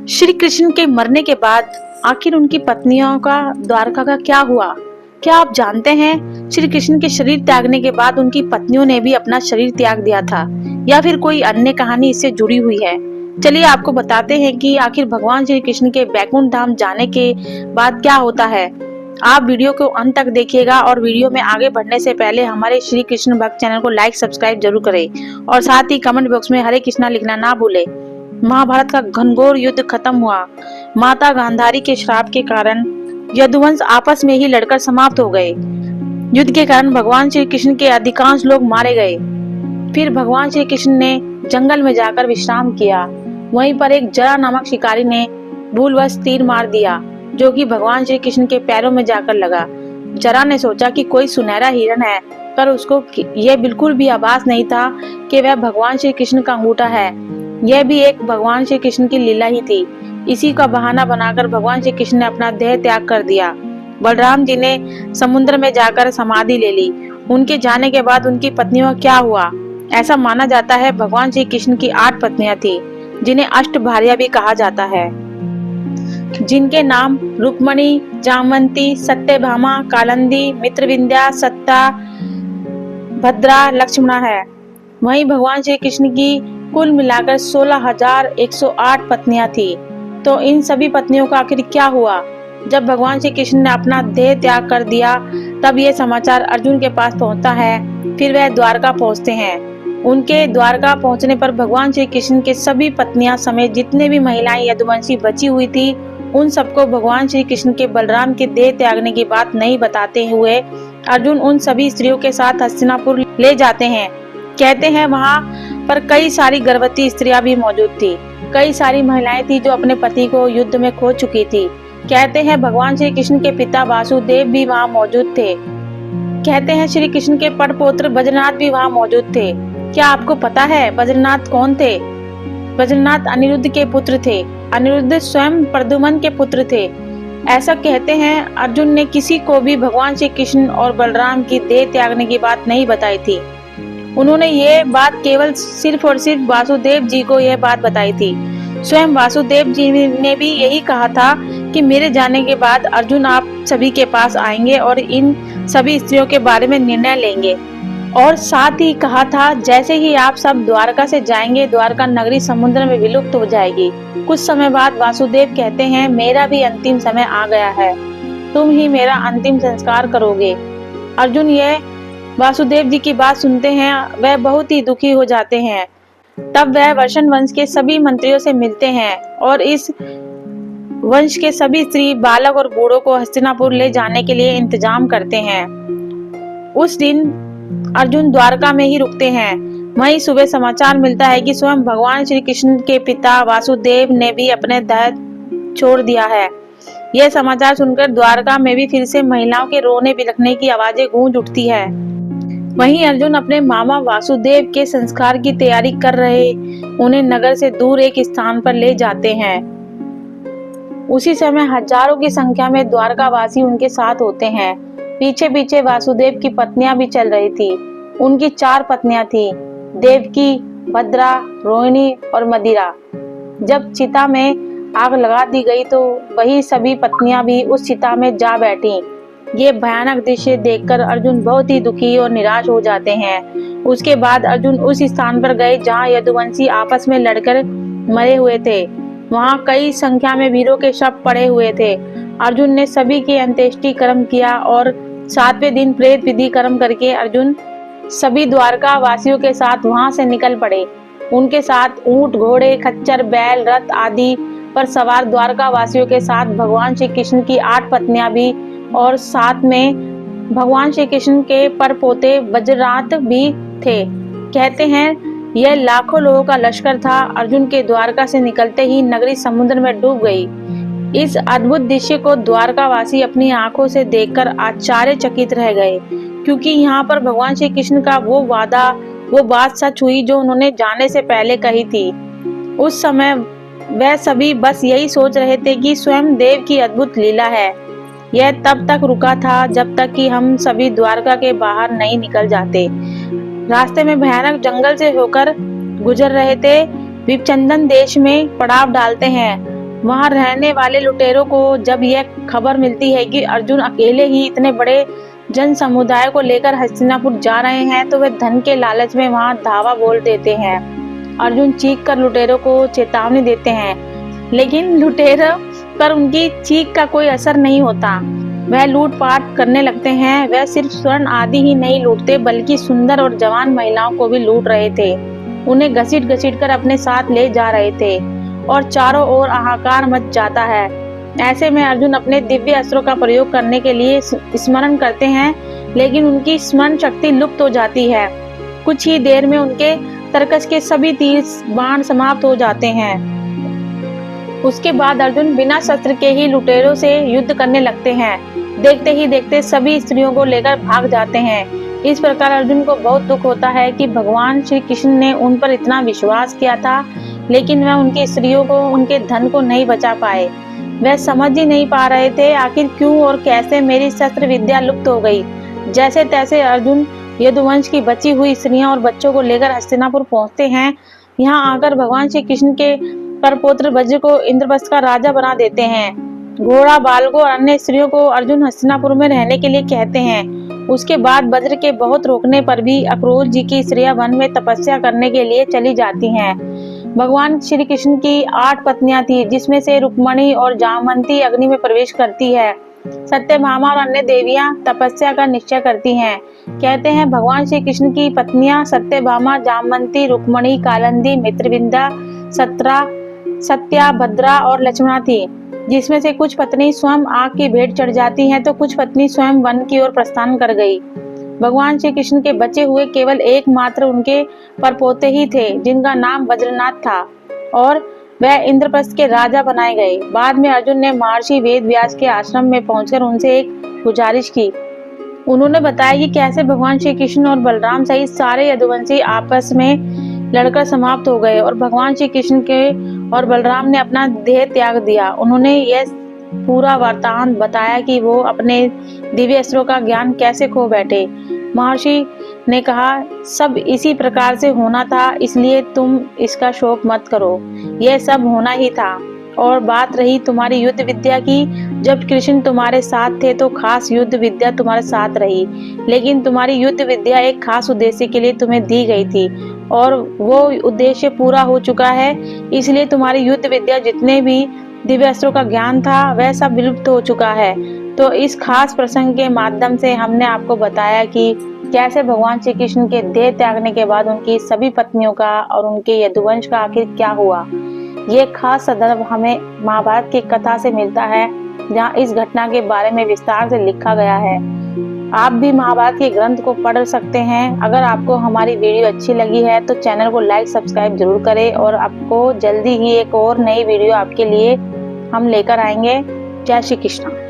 श्री कृष्ण के मरने के बाद आखिर उनकी पत्नियों का द्वारका का क्या हुआ? क्या आप जानते हैं श्री कृष्ण के शरीर त्यागने के बाद उनकी पत्नियों ने भी अपना शरीर त्याग दिया था, या फिर कोई अन्य कहानी इससे जुड़ी हुई है? चलिए आपको बताते हैं कि आखिर भगवान श्री कृष्ण के बैकुंठ धाम जाने के बाद क्या होता है। आप वीडियो को अंत तक देखिएगा और वीडियो में आगे बढ़ने से पहले हमारे श्री कृष्ण भक्त चैनल को लाइक सब्सक्राइब जरूर करें और साथ ही कमेंट बॉक्स में हरे कृष्णा लिखना ना भूले। महाभारत का घनघोर युद्ध खत्म हुआ। माता गांधारी के श्राप के कारण यदुवंश आपस में ही लड़कर समाप्त हो गए। युद्ध के कारण भगवान श्री कृष्ण के अधिकांश लोग मारे गए। फिर भगवान श्री कृष्ण ने जंगल में जाकर विश्राम किया। वहीं पर एक जरा नामक शिकारी ने भूलवश तीर मार दिया, जो कि भगवान श्री कृष्ण के पैरों में जाकर लगा। जरा ने सोचा कि कोई सुनहरा हिरण है, पर उसको यह बिल्कुल भी आभास नहीं था कि वह भगवान श्री कृष्ण का अंगूठा है। यह भी एक भगवान श्री कृष्ण की लीला ही थी। इसी का बहाना बनाकर भगवान श्री कृष्ण ने अपना देह त्याग कर दिया। बलराम जी ने समुद्र में जाकर समाधि ले ली। उनके जाने के बाद उनकी पत्नियों का क्या हुआ? ऐसा माना जाता है भगवान श्री कृष्ण की 8 पत्नियां थी, जिन्हें अष्टभार्या भी कहा जाता है, जिनके नाम रुक्मणी, जामवंती, सत्यभामा, कालिंदी, मित्रविंध्या, सत्ता, भद्रा, लक्ष्मणा है। वहीं भगवान श्री कृष्ण की कुल मिलाकर 16,108 पत्नियां थी। तो इन सभी पत्नियों का आखिर क्या हुआ? जब भगवान श्री कृष्ण ने अपना देह त्याग कर दिया, तब ये समाचार अर्जुन के पास पहुंचता है। फिर वह द्वारका पहुंचते हैं। उनके द्वारका पहुंचने पर भगवान श्री कृष्ण के सभी पत्नियां समेत जितने भी महिलाएं यदुवंशी बची हुई थी, उन सबको भगवान श्री कृष्ण के बलराम के देह त्यागने की बात नहीं बताते हुए अर्जुन उन सभी स्त्रियों के साथ हस्तिनापुर ले जाते हैं। कहते हैं वहां पर कई सारी गर्भवती स्त्रियां भी मौजूद थी। कई सारी महिलाएं थी जो अपने पति को युद्ध में खो चुकी थी। कहते हैं भगवान श्री कृष्ण के पिता वासुदेव भी वहां मौजूद थे। कहते हैं श्री कृष्ण के पड़पोत्र बद्रीनाथ भी वहां मौजूद थे। क्या आपको पता है बद्रीनाथ कौन थे? बद्रीनाथ अनिरुद्ध के पुत्र थे। अनिरुद्ध स्वयं प्रद्युम्न के पुत्र थे। ऐसा कहते हैं अर्जुन ने किसी को भी भगवान श्री कृष्ण और बलराम की देह त्यागने की बात नहीं बताई थी। उन्होंने ये बात केवल सिर्फ और सिर्फ वासुदेव जी को यह बात बताई थी। स्वयं वासुदेव जी ने भी यही कहा था कि मेरे जाने के बाद अर्जुन आप सभी के पास आएंगे और इन सभी स्त्रियों के बारे में निर्णय लेंगे। और साथ ही कहा था जैसे ही आप सब द्वारका से जाएंगे, द्वारका नगरी समुद्र में विलुप्त हो जाएगी। कुछ समय बाद वासुदेव कहते हैं मेरा भी अंतिम समय आ गया है, तुम ही मेरा अंतिम संस्कार करोगे। अर्जुन यह वासुदेव जी की बात सुनते हैं, वह बहुत ही दुखी हो जाते हैं। तब वह वर्षण वंश के सभी मंत्रियों से मिलते हैं और इस वंश के सभी स्त्री, बालक और बूढ़ों को हस्तिनापुर ले जाने के लिए इंतजाम करते हैं। उस दिन अर्जुन द्वारका में ही रुकते हैं। वहीं सुबह समाचार मिलता है कि स्वयं भगवान श्री कृष्ण के पिता वासुदेव ने भी अपने देह छोड़ दिया है। यह समाचार सुनकर द्वारका में भी फिर से महिलाओं के रोने बिलखने की आवाजें गूंज उठती है। वहीं अर्जुन अपने मामा वासुदेव के संस्कार की तैयारी कर रहे उन्हें नगर से दूर एक स्थान पर ले जाते हैं। उसी समय हजारों की संख्या में द्वारकावासी उनके साथ होते हैं। पीछे पीछे वासुदेव की पत्नियां भी चल रही थी। उनकी 4 पत्नियां थी, देवकी, भद्रा, रोहिणी और मदिरा। जब चिता में आग लगा दी गई तो वही सभी पत्नियां भी उस चिता में जा बैठी। ये भयानक दृश्य देखकर अर्जुन बहुत ही दुखी और निराश हो जाते हैं। उसके बाद अर्जुन उस स्थान पर गए जहां यदुवंशी आपस में लड़कर मरे हुए थे। वहां कई संख्या में वीरों के शव पड़े हुए थे। अर्जुन ने सभी के अंत्येष्टि कर्म किया और 7वें दिन प्रेत विधि कर्म करके अर्जुन सभी द्वारका वासियों के साथ वहां से निकल पड़े। उनके साथ ऊंट, घोड़े, खच्चर, बैल, रथ आदि पर सवार द्वारका वासियों के साथ भगवान श्री कृष्ण की 8 पत्नियां भी और साथ में भगवान श्री कृष्ण के परपोते वज्रनाथ भी थे। कहते हैं यह लाखों लोगों का लश्कर था। अर्जुन के द्वारका से निकलते ही नगरी समुद्र में डूब गई। इस अद्भुत दृश्य को द्वारकावासी अपनी आंखों से देखकर आश्चर्यचकित रह गए, क्योंकि यहाँ पर भगवान श्री कृष्ण का वो वादा, वो बात सच हुई जो उन्होंने जाने से पहले कही थी। उस समय वह सभी बस यही सोच रहे थे कि स्वयं देव की अद्भुत लीला है। यह तब तक रुका था जब तक कि हम सभी द्वारका के बाहर नहीं निकल जाते। रास्ते में भयानक जंगल से होकर गुजर रहे थे। विपचंदन देश में पड़ाव डालते हैं। वहां रहने वाले लुटेरों को जब यह खबर मिलती है कि अर्जुन अकेले ही इतने बड़े जन समुदाय को लेकर हस्तिनापुर जा रहे हैं तो वे धन के लालच में वहां धावा बोल देते हैं। अर्जुन चीख कर लुटेरों को चेतावनी देते हैं, लेकिन लुटेरों पर उनकी चीख का कोई असर नहीं होता। वह लूटपाट करने लगते हैं। वह सिर्फ स्वर्ण आदि ही नहीं लूटते बल्कि सुंदर और जवान महिलाओं को भी लूट रहे थे। उन्हें घसीट घसीट कर अपने साथ ले जा रहे थे और चारों ओर हाहाकार मच जाता है। ऐसे में अर्जुन अपने दिव्य अस्त्रों का प्रयोग करने के लिए स्मरण करते हैं, लेकिन उनकी स्मरण शक्ति लुप्त हो जाती है। कुछ ही देर में उनके तरकस के सभी तीर बाण समाप्त हो जाते हैं। उसके बाद अर्जुन बिना शस्त्र के ही लुटेरों से युद्ध करने लगते हैं। देखते ही देखते सभी स्त्रियों को लेकर भाग जाते हैं। इस प्रकार अर्जुन को बहुत दुख होता है कि भगवान श्री कृष्ण ने उन पर इतना विश्वास किया था, लेकिन वह उनकी स्त्रियों को, उनके धन को नहीं बचा पाए। वह समझ ही नहीं पा रहे थे आखिर क्यों और कैसे मेरी शस्त्र विद्या लुप्त हो गई। जैसे तैसे अर्जुन यदुवंश की बची हुई स्त्रियां और बच्चों को लेकर हस्तिनापुर पहुंचते हैं। यहाँ आकर भगवान श्री कृष्ण के परपौत्र वज्र को इंद्रप्रस्थ का राजा बना देते हैं। घोड़ा, बालकों और अन्य स्त्रियों को अर्जुन हस्तिनापुर में रहने के लिए कहते हैं। उसके बाद वज्र के बहुत रोकने पर भी अक्रूर जी की स्त्रियां वन में तपस्या करने के लिए चली जाती हैं। भगवान श्री कृष्ण की 8 पत्नियां थी, जिसमें से रुक्मणी और जामवंती अग्नि में प्रवेश करती है। सत्यभामा और अन्य देवियां तपस्या का निश्चय करती हैं। कहते हैं भगवान श्री कृष्ण की पत्नियां सत्यभामा, जामवंती, रुक्मणी, कालिंदी, मित्रविंदा, सत्या, भद्रा और लक्ष्मणा थी, जिसमें से कुछ पत्नी स्वयं आग की भेंट चढ़ जाती हैं तो कुछ पत्नी स्वयं वन की ओर प्रस्थान कर गई। भगवान श्री कृष्ण के बचे हुए केवल एकमात्र उनके परपोते ही थे, जिनका नाम वज्रनाथ था और वह इंद्रप्रस्थ के राजा बनाए गए। बाद में अर्जुन ने महर्षि वेद व्यास के आश्रम में पहुंचकर उनसे एक गुजारिश की। उन्होंने बताया कि कैसे भगवान श्री कृष्ण और बलराम सहित सारे यदुवंशी आपस में लड़कर समाप्त हो गए और भगवान श्री कृष्ण के और बलराम ने अपना देह त्याग दिया। उन्होंने यह पूरा वृत्तांत बताया कि वो अपने दिव्य अस्त्रों का ज्ञान कैसे खो बैठे। महर्षि ने कहा, सब इसी प्रकार से होना था, इसलिए तुम इसका शोक मत करो, यह सब होना ही था। और बात रही तुम्हारी युद्ध विद्या की, जब कृष्ण तुम्हारे साथ थे तो खास युद्ध विद्या तुम्हारे साथ रही, लेकिन तुम्हारी युद्ध विद्या एक खास उद्देश्य के लिए तुम्हें दी गई थी और वो उद्देश्य पूरा हो चुका है, इसलिए तुम्हारी युद्ध विद्या जितने भी दिव्य अस्त्रों का ज्ञान था वह सब विलुप्त हो चुका है। तो इस खास प्रसंग के माध्यम से हमने आपको बताया कि कैसे भगवान श्री कृष्ण के देह त्यागने के बाद उनकी सभी पत्नियों का और उनके यदुवंश का आखिर क्या हुआ। ये खास संदर्भ हमें महाभारत की कथा से मिलता है, जहाँ इस घटना के बारे में विस्तार से लिखा गया है। आप भी महाभारत के ग्रंथ को पढ़ सकते हैं। अगर आपको हमारी वीडियो अच्छी लगी है तो चैनल को लाइक सब्सक्राइब जरूर करें और आपको जल्दी ही एक और नई वीडियो आपके लिए हम लेकर आएंगे। जय श्री कृष्ण।